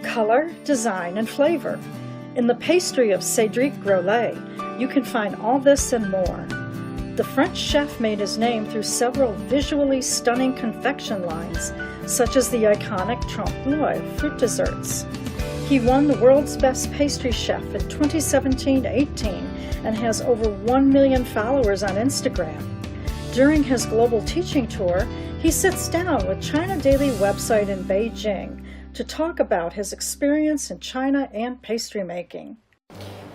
color, design, and flavor. In the pastry of Cédric Grolet, you can find all this and more. The French chef made his name through several visually stunning confection lines, such as the iconic Trompe l'Oeil fruit desserts. He won the World's Best Pastry Chef in 2017-18 and has over 1 million followers on Instagram. During his global teaching tour, he sits down with China Daily website in Beijing to talk about his experience in China and pastry making.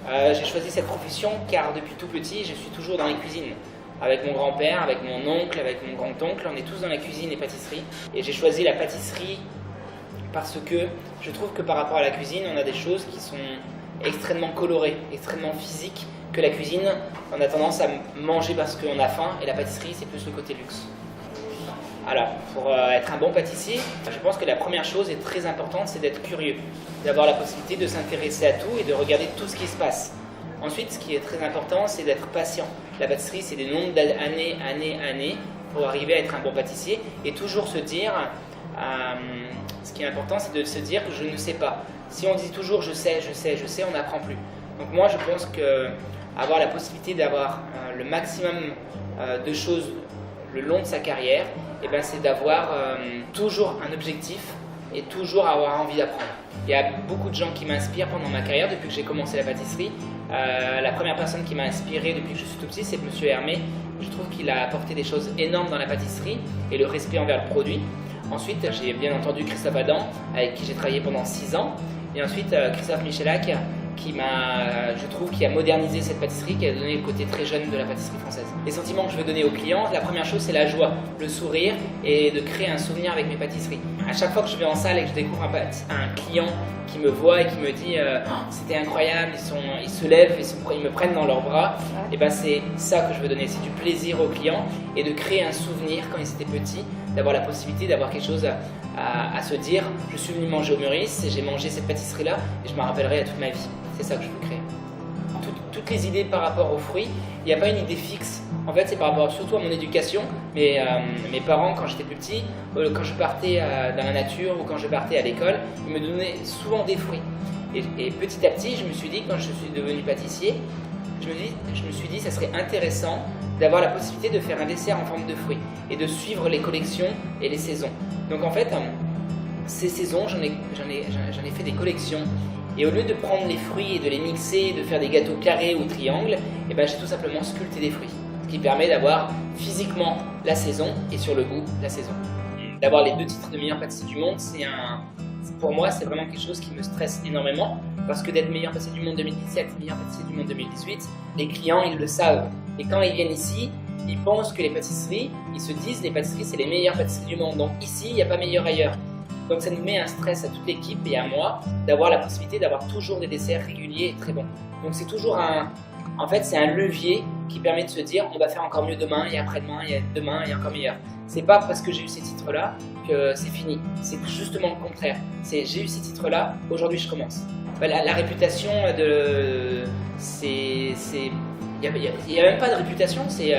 J'ai choisi cette profession car depuis tout petit, je suis toujours dans les cuisines. Avec mon grand-père, avec mon oncle, avec mon grand-oncle, on est tous dans la cuisine et pâtisserie. Et j'ai choisi la pâtisserie parce que je trouve que par rapport à la cuisine, on a des choses qui sont extrêmement colorées, extrêmement physiques, que la cuisine, on a tendance à manger parce qu'on a faim, et la pâtisserie, c'est plus le côté luxe. Alors, pour être un bon pâtissier, je pense que la première chose est très importante, c'est d'être curieux, d'avoir la possibilité de s'intéresser à tout et de regarder tout ce qui se passe. Ensuite, ce qui est très important, c'est d'être patient. La pâtisserie, c'est des nombres d'années pour arriver à être un bon pâtissier et toujours se dire, ce qui est important, c'est de se dire que je ne sais pas. Si on dit toujours je sais, on n'apprend plus. Donc moi, je pense qu'avoir la possibilité d'avoir le maximum de choses le long de sa carrière, eh ben, c'est d'avoir toujours un objectif et toujours avoir envie d'apprendre. Il y a beaucoup de gens qui m'inspirent pendant ma carrière depuis que j'ai commencé la pâtisserie. La première personne qui m'a inspiré depuis que je suis tout petit, c'est Monsieur Hermé. Je trouve qu'il a apporté des choses énormes dans la pâtisserie et le respect envers le produit. Ensuite, j'ai bien entendu Christophe Adam, avec qui j'ai travaillé pendant 6 ans. Et ensuite, Christophe Michelak, je trouve, qui a modernisé cette pâtisserie, qui a donné le côté très jeune de la pâtisserie française. Les sentiments que je veux donner aux clients, la première chose, c'est la joie, le sourire et de créer un souvenir avec mes pâtisseries. À chaque fois que je vais en salle et que je découvre un client qui me voit et qui me dit c'était incroyable, ils se lèvent, ils me prennent dans leurs bras, et ben c'est ça que je veux donner, c'est du plaisir aux clients et de créer un souvenir quand ils étaient petits, d'avoir la possibilité d'avoir quelque chose à se dire, je suis venu manger au Meurice et j'ai mangé cette pâtisserie-là et je m'en rappellerai à toute ma vie. C'est ça que je veux créer. Toutes les idées par rapport aux fruits, il n'y a pas une idée fixe. En fait, c'est par rapport surtout à mon éducation. Mes parents, quand j'étais plus petit, quand je partais dans la nature ou quand je partais à l'école, ils me donnaient souvent des fruits. Et petit à petit, je me suis dit, quand je suis devenu pâtissier, je me suis dit ça serait intéressant d'avoir la possibilité de faire un dessert en forme de fruits et de suivre les collections et les saisons. Donc en fait, ces saisons, j'en ai fait des collections. Et au lieu de prendre les fruits et de les mixer, de faire des gâteaux carrés ou triangles, eh ben, j'ai tout simplement sculpté des fruits. Ce qui permet d'avoir physiquement la saison et sur le goût la saison. D'avoir les 2 titres de meilleur pâtissier du monde, pour moi, c'est vraiment quelque chose qui me stresse énormément. Parce que d'être meilleur pâtissier du monde 2017, meilleur pâtissier du monde 2018, les clients, ils le savent. Et quand ils viennent ici, ils pensent que les pâtisseries, ils se disent les pâtisseries, c'est les meilleures pâtisseries du monde. Donc ici, il n'y a pas meilleur ailleurs. Donc ça nous met un stress à toute l'équipe et à moi d'avoir la possibilité d'avoir toujours des desserts réguliers et très bons. Donc c'est toujours en fait c'est un levier qui permet de se dire on va faire encore mieux demain et après-demain et demain et encore meilleur. C'est pas parce que j'ai eu ces titres-là que c'est fini. C'est justement le contraire. C'est j'ai eu ces titres-là, aujourd'hui je commence. La réputation il n'y a même pas de réputation, c'est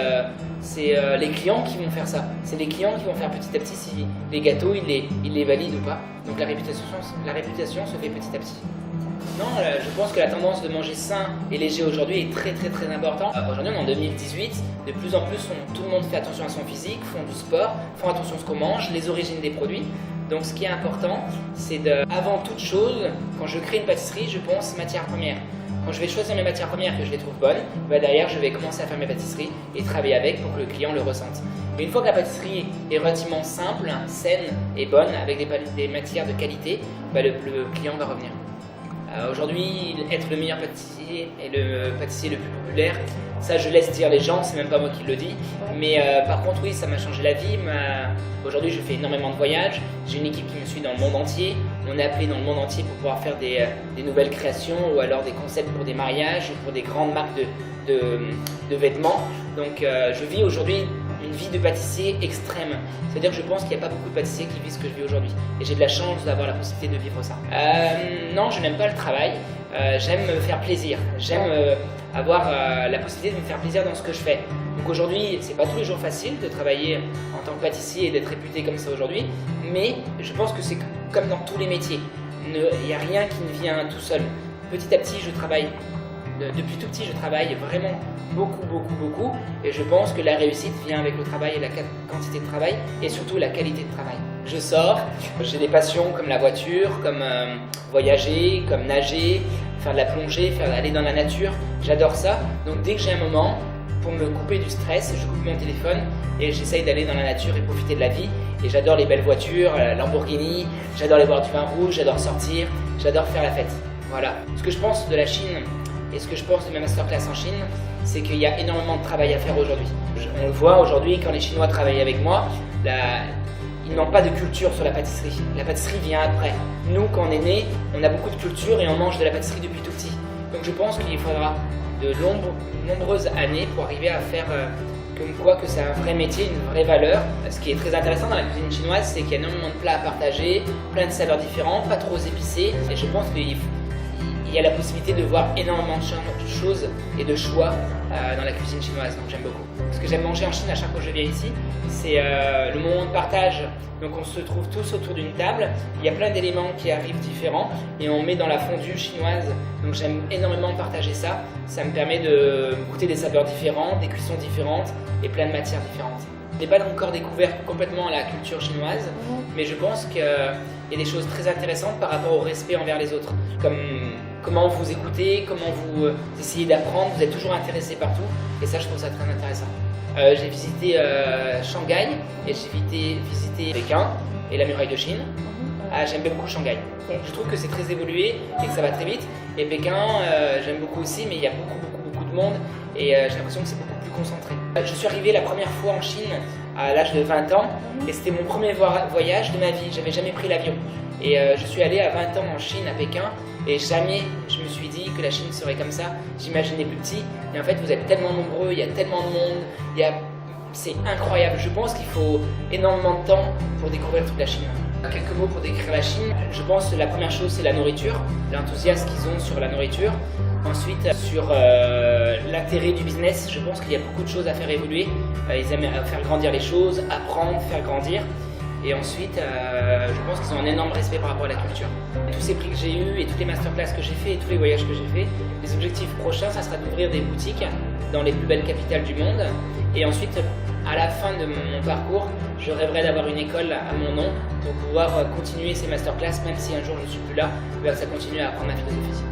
les clients qui vont faire ça. C'est les clients qui vont faire petit à petit si les gâteaux, ils les valident ou pas. Donc la réputation se fait petit à petit. Non, je pense que la tendance de manger sain et léger aujourd'hui est très importante. Aujourd'hui, on est en 2018, de plus en plus, tout le monde fait attention à son physique, font du sport, font attention à ce qu'on mange, les origines des produits. Donc ce qui est important, c'est avant toute chose, quand je crée une pâtisserie, je pense matière première. Quand je vais choisir mes matières premières que je les trouve bonnes, bah derrière je vais commencer à faire mes pâtisseries et travailler avec pour que le client le ressente. Mais une fois que la pâtisserie est relativement simple, saine et bonne, avec des matières de qualité, bah le client va revenir. Aujourd'hui, être le meilleur pâtissier et le pâtissier le plus populaire, ça je laisse dire les gens, c'est même pas moi qui le dis. Mais par contre oui, ça m'a changé la vie. Aujourd'hui je fais énormément de voyages, j'ai une équipe qui me suit dans le monde entier. On est appelé dans le monde entier pour pouvoir faire des nouvelles créations ou alors des concepts pour des mariages ou pour des grandes marques de vêtements. Donc je vis aujourd'hui une vie de pâtissier extrême. C'est-à-dire que je pense qu'il n'y a pas beaucoup de pâtissiers qui vivent ce que je vis aujourd'hui. Et j'ai de la chance d'avoir la possibilité de vivre ça. Non, je n'aime pas le travail. J'aime me faire plaisir. J'aime avoir la possibilité de me faire plaisir dans ce que je fais. Donc aujourd'hui, c'est pas tous les jours facile de travailler en tant que pâtissier et d'être réputé comme ça aujourd'hui. Mais je pense que c'est comme dans tous les métiers. il n'y a rien qui ne vient tout seul. Petit à petit, je travaille. Depuis tout petit, je travaille vraiment beaucoup. Et je pense que la réussite vient avec le travail et la quantité de travail et surtout la qualité de travail. Je sors, j'ai des passions comme la voiture, comme voyager, comme nager, faire de la plongée, aller dans la nature. J'adore ça. Donc dès que j'ai un moment, pour me couper du stress, je coupe mon téléphone et j'essaye d'aller dans la nature et profiter de la vie. Et j'adore les belles voitures, la Lamborghini, j'adore aller boire du vin rouge, j'adore sortir, j'adore faire la fête. Voilà. Ce que je pense de la Chine et ce que je pense de ma masterclass en Chine, c'est qu'il y a énormément de travail à faire aujourd'hui. On le voit aujourd'hui quand les Chinois travaillent avec moi, ils n'ont pas de culture sur la pâtisserie. La pâtisserie vient après. Nous, quand on est né, on a beaucoup de culture et on mange de la pâtisserie depuis tout petit. Donc je pense qu'il faudra de nombreuses années pour arriver à faire comme quoi que c'est un vrai métier, une vraie valeur. Ce qui est très intéressant dans la cuisine chinoise, c'est qu'il y a énormément de plats à partager, plein de saveurs différentes, pas trop épicés. Et je pense qu'il y a la possibilité de voir énormément de choses et de choix dans la cuisine chinoise, donc j'aime beaucoup. Ce que j'aime manger en Chine à chaque fois que je viens ici, c'est le moment de partage. Donc on se trouve tous autour d'une table, il y a plein d'éléments qui arrivent différents et on met dans la fondue chinoise. Donc j'aime énormément partager ça. Ça me permet de goûter des saveurs différentes, des cuissons différentes et plein de matières différentes. Je n'ai pas encore découvert complètement la culture chinoise, mais je pense qu'il y a des choses très intéressantes par rapport au respect envers les autres. Comme comment vous écoutez, comment vous essayez d'apprendre, vous êtes toujours intéressé partout, et ça je trouve ça très intéressant. J'ai visité Shanghai et j'ai visité Pékin et la muraille de Chine. J'aime beaucoup Shanghai. Je trouve que c'est très évolué et que ça va très vite. Et Pékin, j'aime beaucoup aussi, mais il y a beaucoup de monde et j'ai l'impression que c'est beaucoup plus concentré. Je suis arrivé la première fois en Chine à l'âge de 20 ans et c'était mon premier voyage de ma vie. J'avais jamais pris l'avion. Et je suis allé à 20 ans en Chine, à Pékin, et jamais je me suis dit que la Chine serait comme ça. J'imaginais plus petit, et en fait vous êtes tellement nombreux, il y a tellement de monde, c'est incroyable. Je pense qu'il faut énormément de temps pour découvrir toute la Chine. Quelques mots pour décrire la Chine. Je pense que la première chose c'est la nourriture, l'enthousiasme qu'ils ont sur la nourriture. Ensuite, sur l'intérêt du business, je pense qu'il y a beaucoup de choses à faire évoluer. Ils aiment faire grandir les choses, apprendre, faire grandir. Et ensuite, je pense qu'ils ont un énorme respect par rapport à la culture. Tous ces prix que j'ai eus et toutes les masterclass que j'ai fait et tous les voyages que j'ai fait, les objectifs prochains, ça sera d'ouvrir des boutiques dans les plus belles capitales du monde. Et ensuite, à la fin de mon parcours, je rêverais d'avoir une école à mon nom pour pouvoir continuer ces masterclass, même si un jour je ne suis plus là, que ça continue à apprendre ma philosophie.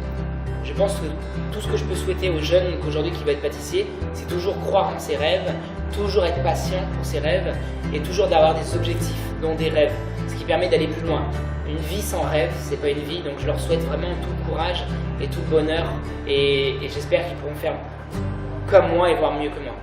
Je pense que tout ce que je peux souhaiter aux jeunes aujourd'hui qui veulent être pâtissiers, c'est toujours croire en ses rêves, toujours être patient pour ses rêves et toujours d'avoir des objectifs, dont des rêves, ce qui permet d'aller plus loin. Une vie sans rêve, c'est pas une vie, donc je leur souhaite vraiment tout le courage et tout le bonheur et j'espère qu'ils pourront faire comme moi et voire mieux que moi.